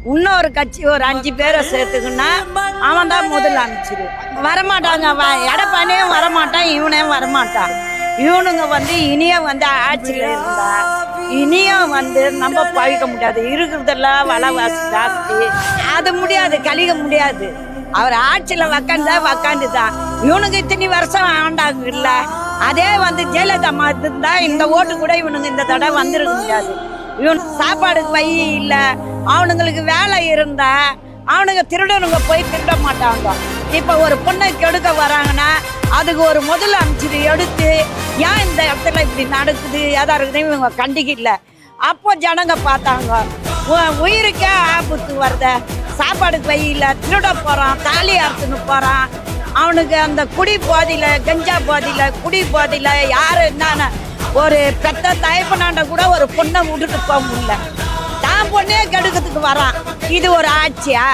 இன்னொரு கட்சி ஒரு 5 பேரை சேர்த்துக்குன்னா அவன் தான் முதலமைச்சர். வரமாட்டாங்க, எடப்பாடியும் வரமாட்டான், இவனையும் வரமாட்டான். இவனுங்க இனியும் ஆட்சியில் இருந்தா இனியும் நம்ம பழிக்க முடியாது. இருக்கிறதெல்லாம் விலைவாசி ஜாஸ்தி, அது முடியாது, கழிக்க முடியாது. அவர் ஆட்சியில் உக்காந்துதான் இவனுங்க இத்தனை வருஷம் ஆண்டாங்க இல்லை. அதே ஜெயலலிதா இருந்தா இந்த ஓட்டு கூட இவனுங்க இந்த தடவை வந்திருக்க முடியாது. இவனு சாப்பாடுக்கு வழி இல்லை, அவனுங்களுக்கு வேலை இருந்தா அவனுங்க திருடனுங்க போய் திருட மாட்டாங்க. இப்போ ஒரு பொண்ணை கெடுக்க வராங்கன்னா அதுக்கு ஒரு முதலமைச்சர் எடுத்து ஏன் இந்த இடத்துல இப்படி நடக்குது எதா இருக்குதுன்னு இவங்க கண்டிக்கல. அப்போ ஜனங்க பார்த்தாங்க, உயிருக்கே ஆபத்து வருத, சாப்பாடுக்கு வழி இல்லை, திருட போகிறான், தாலி அறுத்துன்னு போகிறான். அவனுக்கு அந்த குடி போதையில், கஞ்சா போதையில், குடி போதையில் யாரு என்னன்னு ஒரு பெத்த தயப்பனாண்ட கூட ஒரு பொண்ணை விட்டுட்டு போக முடியல. தான் பொண்ணே கெடுக்கிறதுக்கு வரான். இது ஒரு ஆட்சியா?